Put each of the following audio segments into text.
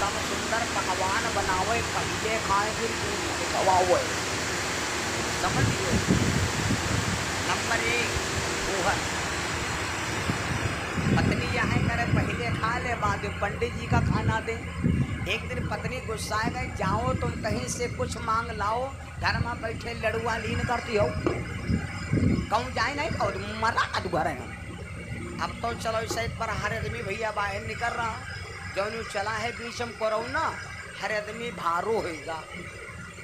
सब सुंदर पकवान बनावे पहले खाए फिर खवावे। समझ लो। नंबर 1 ओहर पत्नी यहाँ करे पहले खा ले बाद में पंडित जी का खाना दे। एक दिन पत्नी गुस्साए गई, जाओ तुम कहीं से कुछ मांग लाओ, घर में बैठे लड़ुआ लीन करती हो। कहूँ जाए नहीं कहो मरा का घर है। अब तो चलो इस पर हर आदमी भैया बाहर निकल रहा, जो चला है बीच में करो ना, हर आदमी भारो होगा।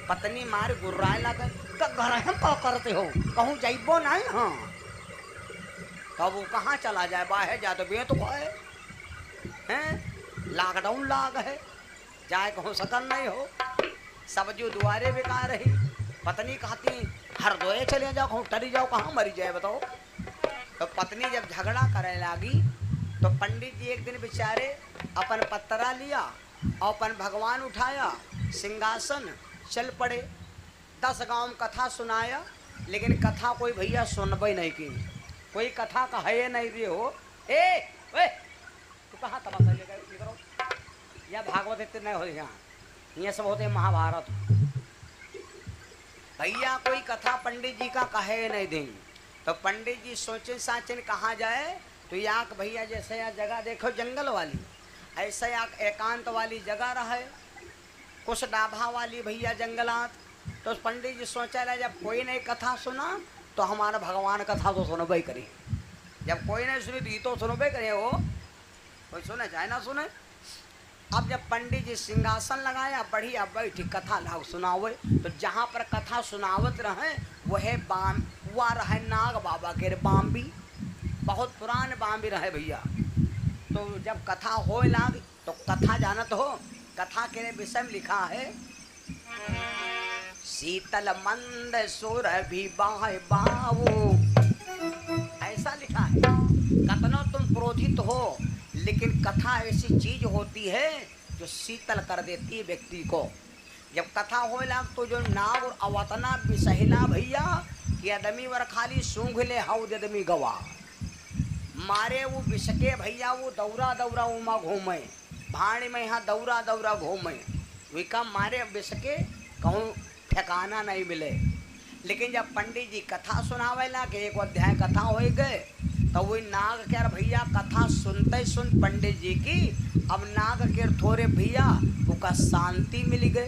पत्नी मार गुर्राए लगे, घर हम क्या करते हो, कहूँ जाइबो नहीं। हाँ तब वो कहाँ चला जाए, बाहर जा तो बे तो हैं लॉकडाउन लाग है, जाए कहूँ सकल नहीं हो। सब जो दुआरे बेकार रही, पत्नी कहती हरदोए चले जाओ, कहूँ टरी जाओ, कहाँ मरी जाए बताओ। तो पत्नी जब झगड़ा करे लगी तो पंडित जी एक दिन बेचारे अपन पत्तरा लिया और अपन भगवान उठाया, सिंहासन चल पड़े। 10 गांव में कथा सुनाया, लेकिन कथा कोई भैया सुनबे नहीं की, कोई कथा कहे नहीं रही हो। ए तू कहाँ तमाशा लेकर करो, या भागवत इतने नहीं हो, यहाँ सब होते महाभारत। भैया कोई कथा पंडित जी का कहे नहीं देंगे। तो पंडित जी सोचे साचन कहाँ जाए, तो यहाँ भैया जैसे यहाँ जगह देखो जंगल वाली, ऐसे यहाँ एकांत वाली जगह रहे, कुछ डाभा वाली भैया जंगलात। तो पंडित जी सोचा रहे जब कोई नहीं कथा सुना तो हमारा भगवान कथा तो सुनबे करी, जब कोई नहीं सुनी तो ये तो सुनबे करे हो, कोई सुने चाहे ना सुने। अब जब पंडित जी सिंहासन लगाया, बढ़िया बैठी कथा लाओ सुनावे। तो जहाँ पर कथा सुनावत रहे वह बाम हुआ रहे नाग बाबा के बाम्बी, बहुत पुराने बाम्बी रहे भैया। तो जब कथा हो लाग तो कथा जानत हो, कथा के विषय में लिखा है शीतल मंद सुर भी बावो, ऐसा लिखा है। कतना तुम क्रोधित हो, लेकिन कथा ऐसी चीज होती है जो शीतल कर देती है व्यक्ति को। जब कथा हो लाग तो जो नाग और अवतना विसहिला भैया कि आदमी वर खाली सूंघ ले हाउ आदमी गवा मारे, वो विसके भैया वो दौरा दौरा उमा घूमे भाड़ी में, यहाँ दौरा दौरा घूमे विका मारे विसके कहूँ ठिकाना नहीं मिले। लेकिन जब पंडित जी कथा सुनावे ला कि एक अध्याय कथा हो गए, तो वही नाग के भैया कथा सुनते सुन पंडित जी की, अब नाग के थोड़े भैया उनका शांति मिल गए।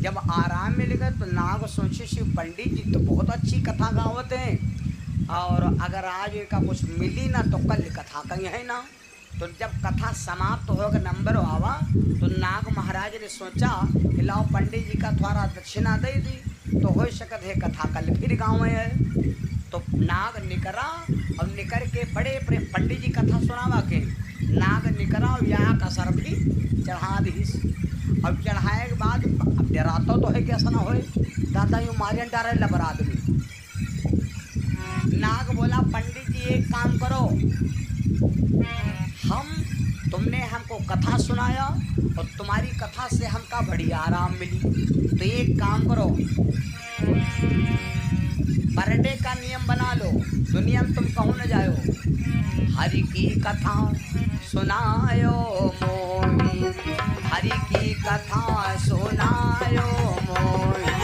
जब आराम मिल गए तो नाग सोचे शिव पंडित जी तो बहुत अच्छी कथा गावते हैं, और अगर आज इनका कुछ मिली ना तो कल कथा कहीं है ना। तो जब कथा समाप्त होकर नंबर आवा तो नाग महाराज ने सोचा कि लाओ पंडित जी का थोड़ा दक्षिणा दे दी तो हो सकत है कथा कल फिर गाँव में है। तो नाग निकरा और निकर के बड़े पंडित जी कथा सुनावा के नाग निकरा और यहाँ कसर भी चढ़ा दी। अब चढ़ाए के बाद अब डराता तो है कैसा ना हो, दादा यूँ मारे डरे लबर आदमी। नाग बोला पंडित जी एक काम करो, तुमने हमको कथा सुनाया और तुम्हारी कथा से हमका बड़ी आराम मिली, तो एक काम करो पर डे का नियम बना लो, दुनिया में तुम कहूँ न जाओ, हरि की कथा सुनायो मोही, हरि की कथा सुनायो मोही।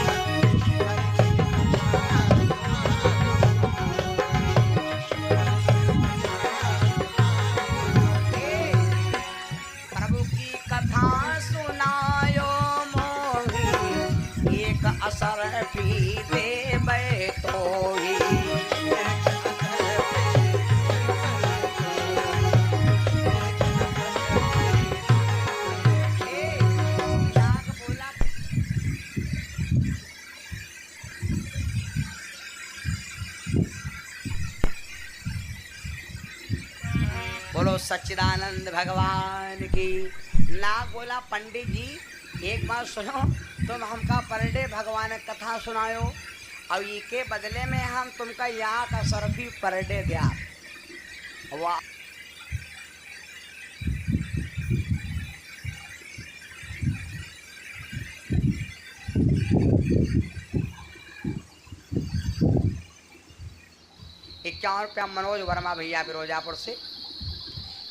प्रभु की कथा सुनायो मोही, एक असर पी दे बैठो ही। बोलो सच्चिदानंद भगवान की। नाग बोला पंडित जी एक बात सुनो, तुम हमका पर डे भगवान कथा सुनायो और ये के बदले में हम तुमका यहाँ का सरफी पर डे दिया। वाह ₹51 मनोज वर्मा भैया फिरोजापुर से।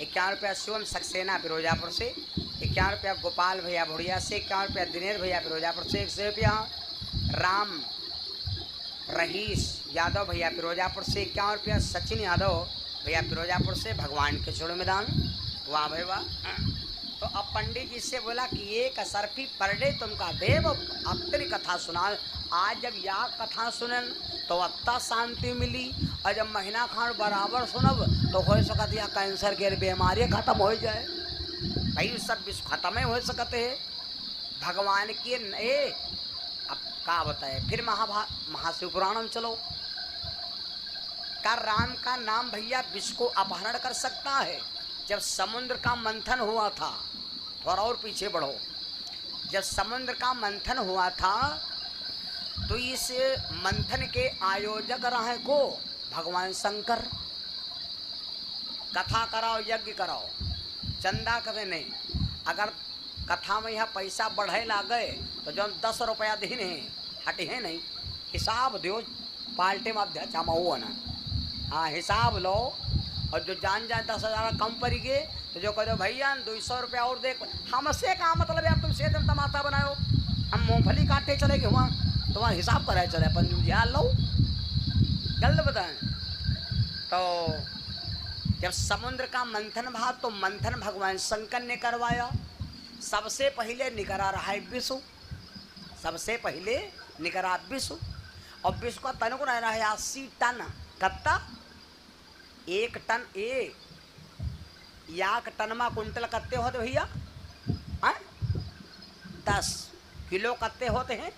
₹51 शिवम सक्सेना फिरोजापुर से, ₹51 गोपाल भैया भुड़िया से, ₹51 दिनेश भैया फिरोजापुर से, ₹100 राम रहीश यादव भैया फिरोजापुर से, ₹51 सचिन यादव भैया फिरोजापुर से। भगवान के चरणों में दान। वाह भाई वाह। तो अब पंडित जी से बोला कि एक असरफी पर डे तुमका देव अब तेरी कथा सुना। आज जब या कथा सुनन तो अत्ता शांति मिली, और जब महीना खान बराबर सुनब तो हो सकत या कैंसर के बीमारी खत्म हो जाए। भाई सब विश्व खत्म ही हो सकते है भगवान की। अब का बताए फिर महाशिव पुराण में चलो। का राम का नाम भैया विश्व को अपहरण कर सकता है। जब समुद्र का मंथन हुआ था, थोड़ा और पीछे बढ़ो, जब समुद्र का मंथन हुआ था तो इस मंथन के आयोजक रहे को भगवान शंकर। कथा कराओ, यज्ञ कराओ, चंदा कभी नहीं। अगर कथा में यह पैसा बढ़े ला गए तो जो 10 रुपया दिन है हटे है नहीं, हिसाब दो पाल्टे में अध्यक्ष हम हो ना। हाँ हिसाब लो, और जो जान जाए 10,000 कम पड़ गए तो जो कहो भैया 200 रुपया और दे। हमसे का मतलब यार, तुम सेदम तमाशा बनाओ, हम मूंगफली काटे चले गए वहाँ, तुम्हारा हिसाब कराए चले अपन ध्यान लो। गलत बताएं। तो जब समुद्र का मंथन भाव तो मंथन भगवान शंकर ने करवाया। सबसे पहले निकरा रहा है विष्णु, सबसे पहले निकरा विष्णु, और विष्णु का तन को रहा है 80 टन। कत्ता 1 टन याक टन में कुंटल कत्ते होते भैया? 10 किलो कत्ते होते हैं?